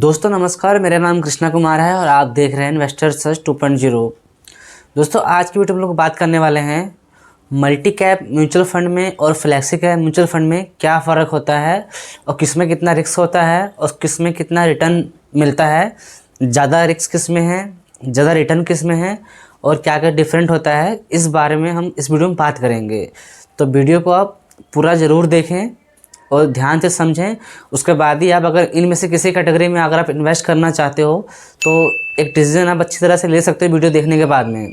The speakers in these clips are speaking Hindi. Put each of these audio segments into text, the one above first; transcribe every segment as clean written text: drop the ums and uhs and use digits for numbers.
दोस्तों नमस्कार, मेरा नाम कृष्णा कुमार है और आप देख रहे हैं इन्वेस्टर सर्च 2.0। दोस्तों आज की वीडियो में लोग बात करने वाले हैं मल्टी कैप म्यूचुअल फंड में और फ्लेक्सी कैप म्यूचुअल फंड में क्या फ़र्क होता है और किस में कितना रिस्क होता है और किस में कितना रिटर्न मिलता है, ज़्यादा रिस्क किस में है, ज़्यादा रिटर्न किस में है और क्या क्या डिफरेंट होता है। इस बारे में हम इस वीडियो में बात करेंगे, तो वीडियो को आप पूरा ज़रूर देखें और ध्यान से समझें। उसके बाद ही आप अगर इनमें से किसी कैटेगरी में अगर आप इन्वेस्ट करना चाहते हो तो एक डिसीजन आप अच्छी तरह से ले सकते हो वीडियो देखने के बाद में।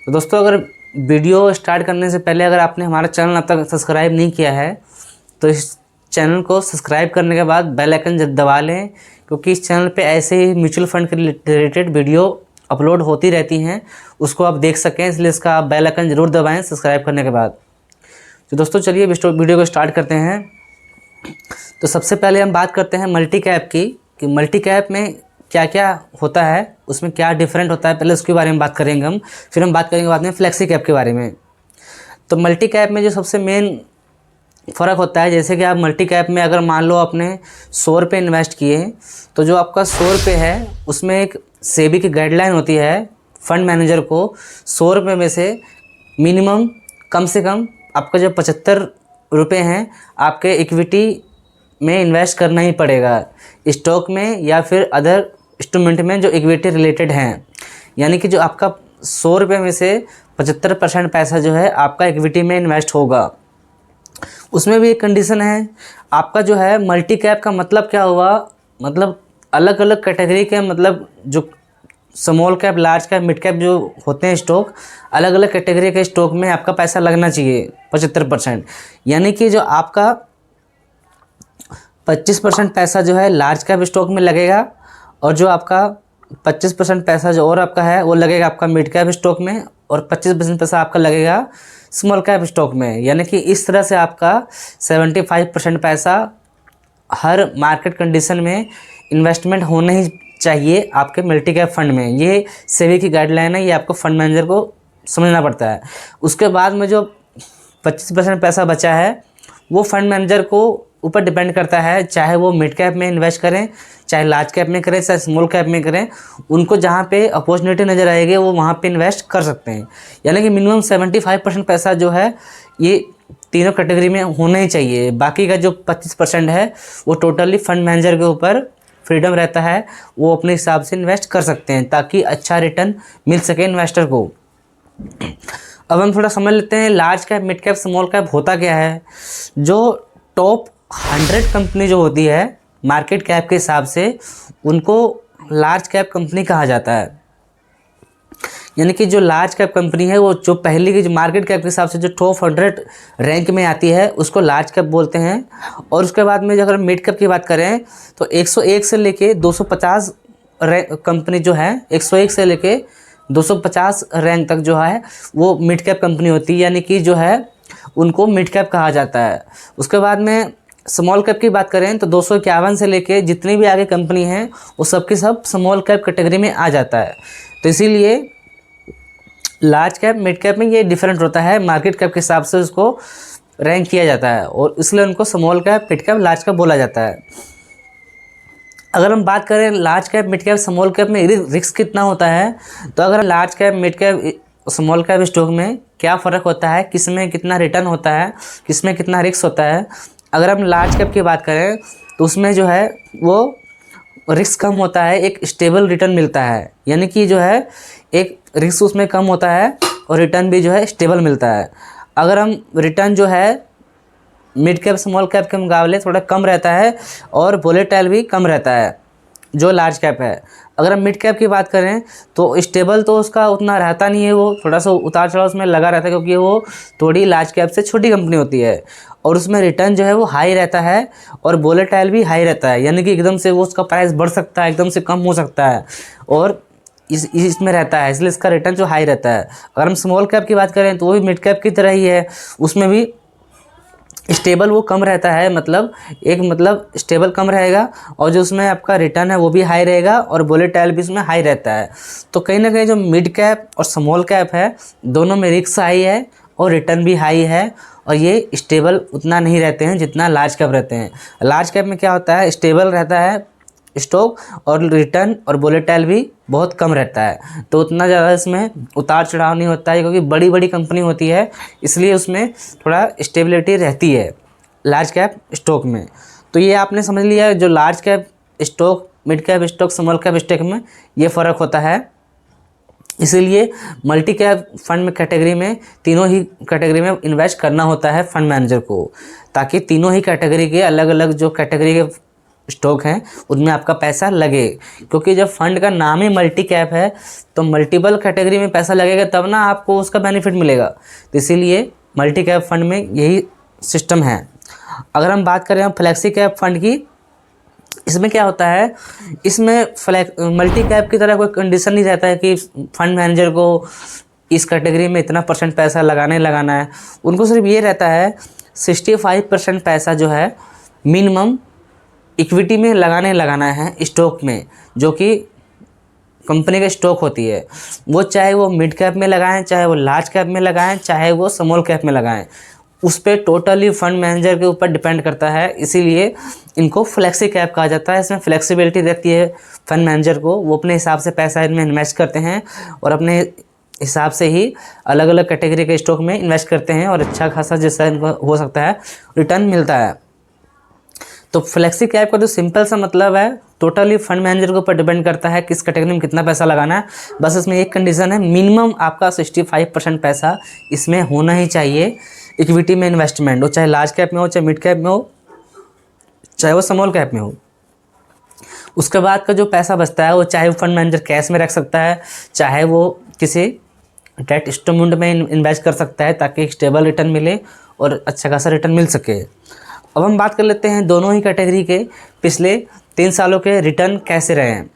तो दोस्तों अगर वीडियो स्टार्ट करने से पहले अगर आपने हमारा चैनल अब तक सब्सक्राइब नहीं किया है तो इस चैनल को सब्सक्राइब करने के बाद बेल आइकन दबा लें, क्योंकि इस चैनल पे ऐसे ही म्यूचुअल फंड के रिलेटेड वीडियो अपलोड होती रहती हैं, उसको आप देख सकें, इसलिए इसका आप बेल आइकन ज़रूर दबाएँ सब्सक्राइब करने के बाद। तो दोस्तों चलिए वीडियो को स्टार्ट करते हैं। तो सबसे पहले हम बात करते हैं मल्टी कैप की, कि मल्टी कैप में क्या क्या होता है, उसमें क्या डिफरेंट होता है, पहले उसके बारे में बात करेंगे हम। फिर हम बात करेंगे बाद में फ्लेक्सी कैप के बारे में। तो मल्टी कैप में जो सबसे मेन फ़र्क होता है, जैसे कि आप मल्टी कैप में अगर मान लो आपने 100 रुपये इन्वेस्ट किए, तो जो आपका 100 रुपये है उसमें एक सेबी की गाइडलाइन होती है फंड मैनेजर को 100 रुपये में से मिनिमम कम से कम आपका जो 75 रुपये हैं आपके इक्विटी में इन्वेस्ट करना ही पड़ेगा, स्टॉक में या फिर अदर इंस्ट्रूमेंट में जो इक्विटी रिलेटेड हैं। यानी कि जो आपका 100 रुपये में से 75% पैसा जो है आपका इक्विटी में इन्वेस्ट होगा। उसमें भी एक कंडीशन है, आपका जो है मल्टी कैप का मतलब क्या हुआ, मतलब अलग अलग कैटेगरी के, मतलब जो small cap, large cap, mid cap जो होते हैं स्टॉक, अलग अलग कैटेगरी के स्टॉक में आपका पैसा लगना चाहिए 75%। यानी कि जो आपका 25% पैसा जो है लार्ज कैप स्टॉक में लगेगा और जो आपका 25% पैसा जो और आपका है वो लगेगा आपका मिड कैप स्टॉक में और 25% पैसा आपका लगेगा स्मॉल कैप स्टॉक में। यानी कि इस तरह से आपका 75% पैसा हर मार्केट कंडीशन में इन्वेस्टमेंट होना ही चाहिए आपके मल्टी कैप फंड में। ये सेबी की गाइडलाइन है, ये आपको फंड मैनेजर को समझना पड़ता है। उसके बाद में जो 25% पैसा बचा है वो फंड मैनेजर को ऊपर डिपेंड करता है, चाहे वो मिड कैप में इन्वेस्ट करें, चाहे लार्ज कैप में करें, चाहे स्मॉल कैप में करें, उनको जहाँ पे अपॉर्चुनिटी नज़र आएगी वो वहाँ पे इन्वेस्ट कर सकते हैं। यानी कि मिनिमम 75% पैसा जो है ये तीनों कैटेगरी में होना ही चाहिए। बाकी का जो 25% है वो टोटली फंड मैनेजर के ऊपर फ्रीडम रहता है, वो अपने हिसाब से इन्वेस्ट कर सकते हैं ताकि अच्छा रिटर्न मिल सके इन्वेस्टर को। अब हम थोड़ा समझ लेते हैं large cap, mid cap, small cap होता क्या है। जो टॉप 100 कंपनी जो होती है मार्केट कैप के हिसाब से, उनको लार्ज कैप कंपनी कहा जाता है। यानी कि जो लार्ज कैप कंपनी है वो जो पहले की जो मार्केट कैप के हिसाब से जो टॉप 100 रैंक में आती है उसको लार्ज कैप बोलते हैं। और उसके बाद में अगर मिड कैप की बात करें तो 101 से लेके 250 कंपनी जो है, 101 से लेके 250 रैंक तक जो है वो मिड कैप कंपनी होती है, यानी कि जो है उनको मिड कैप कहा जाता है। उसके बाद में स्मॉल कैप की बात करें तो 251 से लेके जितनी भी आगे कंपनी हैं वो सब की सब स्मॉल कैप कैटेगरी में आ जाता है। तो इसीलिए लार्ज कैप, मिड कैप में ये डिफरेंट होता है, मार्केट कैप के हिसाब से उसको रैंक किया जाता है और इसलिए उनको small cap, mid cap, large cap बोला जाता है। अगर हम बात करें large cap, mid cap, small cap में रिस्क कितना होता है, तो अगर large cap, mid cap, small cap stock में क्या फ़र्क होता है, किस में कितना रिटर्न होता है, किस में कितना रिस्क होता है। अगर हम लार्ज कैप की बात करें तो उसमें जो है वो रिस्क कम होता है, एक स्टेबल रिटर्न मिलता है। यानी कि जो है एक रिस्क उसमें कम होता है और रिटर्न भी जो है स्टेबल मिलता है। अगर हम रिटर्न जो है मिड कैप, स्मॉल कैप के मुकाबले थोड़ा कम रहता है और वोलेटाइल भी कम रहता है जो लार्ज कैप है। अगर हम मिड कैप की बात करें तो स्टेबल तो उसका उतना रहता नहीं है, वो थोड़ा सा उतार चढ़ाव उसमें लगा रहता है, क्योंकि वो थोड़ी लार्ज कैप से छोटी कंपनी होती है और उसमें रिटर्न जो है वो हाई रहता है और वोलेटाइल भी हाई रहता है। यानी कि एकदम से वो उसका प्राइस बढ़ सकता है, एकदम से कम हो सकता है और इसमें रहता है, इसलिए इसका रिटर्न जो हाई रहता है। अगर हम स्मॉल कैप की बात करें तो वो भी मिड कैप की तरह ही है, उसमें भी स्टेबल वो कम रहता है, मतलब स्टेबल कम रहेगा और जो उसमें आपका रिटर्न है वो भी हाई रहेगा और वोलेटाइल भी उसमें हाई रहता है। तो कहीं ना कहीं जो मिड कैप और स्मॉल कैप है दोनों में रिस्क हाई है और रिटर्न भी हाई है और ये स्टेबल उतना नहीं रहते हैं जितना लार्ज कैप रहते हैं। लार्ज कैप में क्या होता है, स्टेबल रहता है स्टॉक और रिटर्न और वोलेटाइल भी बहुत कम रहता है, तो उतना ज़्यादा इसमें उतार चढ़ाव नहीं होता है, क्योंकि बड़ी बड़ी कंपनी होती है, इसलिए उसमें थोड़ा स्टेबिलिटी रहती है लार्ज कैप स्टॉक में। तो ये आपने समझ लिया जो large cap stock, mid cap stock, small cap stock में ये फ़र्क होता है। इसीलिए मल्टी कैप फंड में कैटेगरी में तीनों ही कैटेगरी में इन्वेस्ट करना होता है फंड मैनेजर को, ताकि तीनों ही कैटेगरी के अलग अलग जो कैटेगरी के स्टॉक हैं उनमें आपका पैसा लगे। क्योंकि जब फंड का नाम ही मल्टी कैप है तो मल्टीपल कैटेगरी में पैसा लगेगा, तब ना आपको उसका बेनिफिट मिलेगा। तो इसीलिए मल्टी कैप फंड में यही सिस्टम है। अगर हम बात करें फ्लेक्सी कैप फंड की, इसमें क्या होता है, इसमें मल्टी कैप की तरह कोई कंडीशन नहीं रहता है कि फंड मैनेजर को इस कैटेगरी में इतना % पैसा लगाना है। उनको सिर्फ ये रहता है 65% पैसा जो है मिनिमम इक्विटी में लगाना है स्टॉक में, जो कि कंपनी का स्टॉक होती है। वो चाहे वो मिड कैप में लगाएं, चाहे वो लार्ज कैप में लगाएं, चाहे वो स्मॉल कैप में लगाएं, उस पर टोटली फंड मैनेजर के ऊपर डिपेंड करता है। इसीलिए इनको फ्लेक्सी कैप कहा जाता है। इसमें फ्लेक्सिबिलिटी रहती है फंड मैनेजर को, वो अपने हिसाब से पैसा इनमें इन्वेस्ट करते हैं और अपने हिसाब से ही अलग अलग कैटेगरी के स्टॉक में इन्वेस्ट करते हैं और अच्छा खासा जैसा इनको हो सकता है रिटर्न मिलता है। तो फ्लेक्सी कैप का जो सिंपल सा मतलब है, टोटली फंड मैनेजर के ऊपर डिपेंड करता है किस कैटेगरी में कितना पैसा लगाना है। बस इसमें एक कंडीशन है, मिनिमम आपका 65% पैसा इसमें होना ही चाहिए इक्विटी में इन्वेस्टमेंट, वो चाहे लार्ज कैप में हो, चाहे मिड कैप में हो, चाहे वो स्मॉल कैप में हो। उसके बाद का जो पैसा बचता है वो चाहे वो फंड मैनेजर कैश में रख सकता है, चाहे वो किसी डेट इंस्ट्रूमेंट में इन्वेस्ट कर सकता है, ताकि एक स्टेबल रिटर्न मिले और अच्छा खासा रिटर्न मिल सके। अब हम बात कर लेते हैं दोनों ही कैटेगरी के पिछले 3 सालों के रिटर्न कैसे रहे हैं।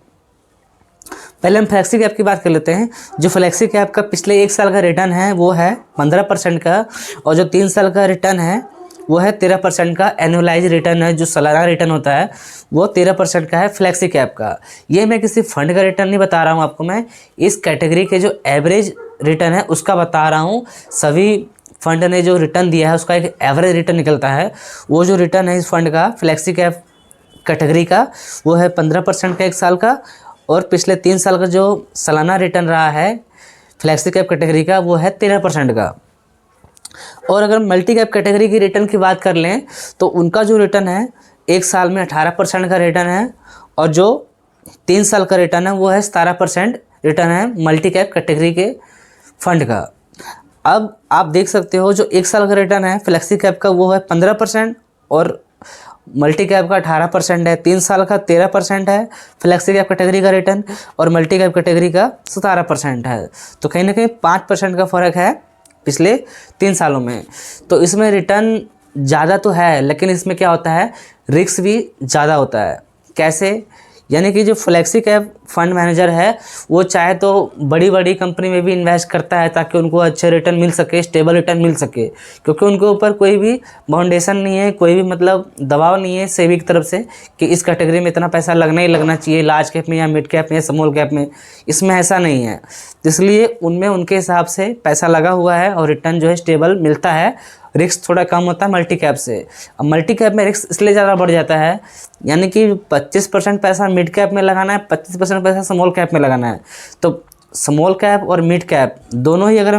पहले हम फ्लेक्सी कैप की बात कर लेते हैं। जो फ्लेक्सी कैप का पिछले 1 साल का रिटर्न है वो है 15% का, और जो 3 साल का रिटर्न है वो है 13% का। एनुअलाइज रिटर्न है, जो सालाना रिटर्न होता है, वो 13% का है फ्लेक्सी कैप का। ये मैं किसी फंड का रिटर्न नहीं बता रहा हूँ आपको, मैं इस कैटेगरी के जो एवरेज रिटर्न है उसका बता रहा हूँ। सभी फंड ने जो रिटर्न दिया है उसका एक एवरेज रिटर्न निकलता है। वो जो रिटर्न है इस फंड का फ्लेक्सी कैप कैटेगरी का वो है 15% का 1 साल का, और पिछले 3 साल का जो सालाना रिटर्न रहा है फ्लेक्सी कैप कैटेगरी का वो है 13% का। और अगर मल्टी कैप कैटेगरी की रिटर्न की बात कर लें तो उनका जो रिटर्न है 1 साल में 18% का रिटर्न है, और जो 3 साल का रिटर्न है वो है 17% रिटर्न है मल्टी कैप कैटेगरी के फंड का। अब आप देख सकते हो जो 1 साल का रिटर्न है फ्लेक्सी कैप का वो है 15%, और मल्टी कैप का 18% है। 3 साल का 13% है फ्लेक्सी कैप कैटेगरी का रिटर्न, और मल्टी कैप कैटेगरी का 17% है। तो कहीं ना कहीं 5% का फ़र्क है पिछले 3 सालों में। तो इसमें रिटर्न ज़्यादा तो है, लेकिन इसमें क्या होता है, रिस्क भी ज़्यादा होता है। कैसे? यानी कि जो फ्लेक्सी कैप फंड मैनेजर है वो चाहे तो बड़ी बड़ी कंपनी में भी इन्वेस्ट करता है ताकि उनको अच्छे रिटर्न मिल सके, स्टेबल रिटर्न मिल सके, क्योंकि उनके ऊपर कोई भी बाउंडेशन नहीं है, कोई भी मतलब दबाव नहीं है सेबी की तरफ से कि इस कैटेगरी में इतना पैसा लगना ही लगना चाहिए, लार्ज कैप में या मिड कैप में या स्मॉल कैप में। इसमें ऐसा नहीं है, इसलिए उनमें उनके हिसाब से पैसा लगा हुआ है और रिटर्न जो है स्टेबल मिलता है। रिस्क थोड़ा कम होता है मल्टी कैप से। अब मल्टी कैप में रिस्क इसलिए ज़्यादा बढ़ जाता है, यानी कि 25% पैसा मिड कैप में लगाना है, 25% पैसा स्मॉल कैप में लगाना है। तो स्मॉल कैप और मिड कैप दोनों ही, अगर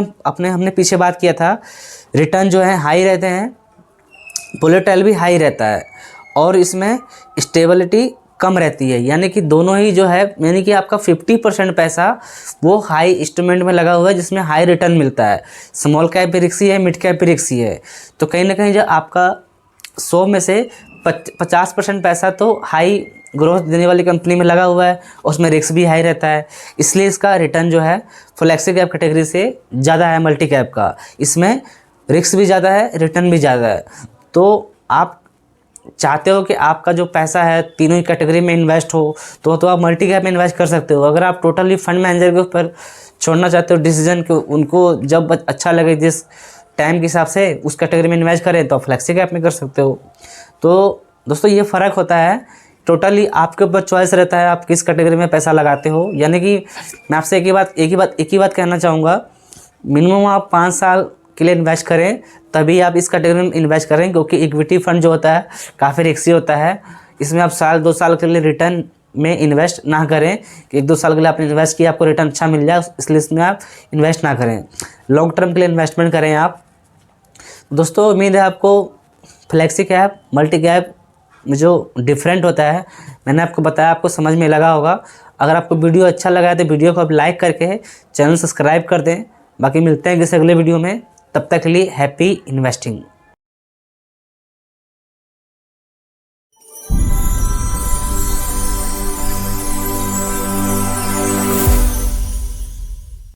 हमने पीछे बात किया था, रिटर्न जो है हाई रहते हैं, वोलेटाइल भी हाई रहता है, और इसमें स्टेबिलिटी कम रहती है। यानी कि दोनों ही जो है, यानी कि आपका 50% पैसा वो हाई इंस्ट्रूमेंट में लगा हुआ है जिसमें हाई रिटर्न मिलता है। स्मॉल कैप भी रिस्की है, मिड कैप भी रिस्की है। तो कहीं ना कहीं जो आपका 100 में से 50% पैसा तो हाई ग्रोथ देने वाली कंपनी में लगा हुआ है, उसमें रिस्क भी हाई रहता है, इसलिए इसका रिटर्न जो है फ्लेक्सी कैप कैटेगरी से ज़्यादा है मल्टी कैप का। इसमें रिस्क भी ज़्यादा है, रिटर्न भी ज़्यादा है। तो आप चाहते हो कि आपका जो पैसा है तीनों ही कैटेगरी में इन्वेस्ट हो तो आप मल्टी कैप में इन्वेस्ट कर सकते हो। अगर आप टोटली फंड मैनेजर के ऊपर छोड़ना चाहते हो डिसीजन कि उनको जब अच्छा लगे, जिस टाइम के हिसाब से उस कैटेगरी में इन्वेस्ट करें, तो आप फ्लेक्सी कैप में कर सकते हो। तो दोस्तों ये फ़र्क होता है, टोटली आपके ऊपर चॉइस रहता है आप किस कैटेगरी में पैसा लगाते हो। यानी कि मैं आपसे एक ही बात कहना चाहूँगा, मिनिमम आप 5 साल के लिए इन्वेस्ट करें, तभी आप इस कैटेगरी में इन्वेस्ट करें, क्योंकि इक्विटी फंड जो होता है काफ़ी रिस्की होता है। इसमें आप 1-2 साल के लिए रिटर्न में इन्वेस्ट ना करें कि 1-2 साल के लिए आपने इन्वेस्ट किया, आपको रिटर्न अच्छा मिल जाए, इसलिए इसमें आप इन्वेस्ट ना करें। लॉन्ग टर्म के लिए इन्वेस्टमेंट करें आप। दोस्तों उम्मीद है आपको फ्लेक्सी कैप, मल्टी कैप में जो डिफरेंट होता है मैंने आपको बताया, आपको समझ में लगा होगा। अगर आपको वीडियो अच्छा लगा है तो वीडियो को आप लाइक करके चैनल सब्सक्राइब कर दें। बाकी मिलते हैं किसी अगले वीडियो में, तब तक के लिए हैप्पी इन्वेस्टिंग।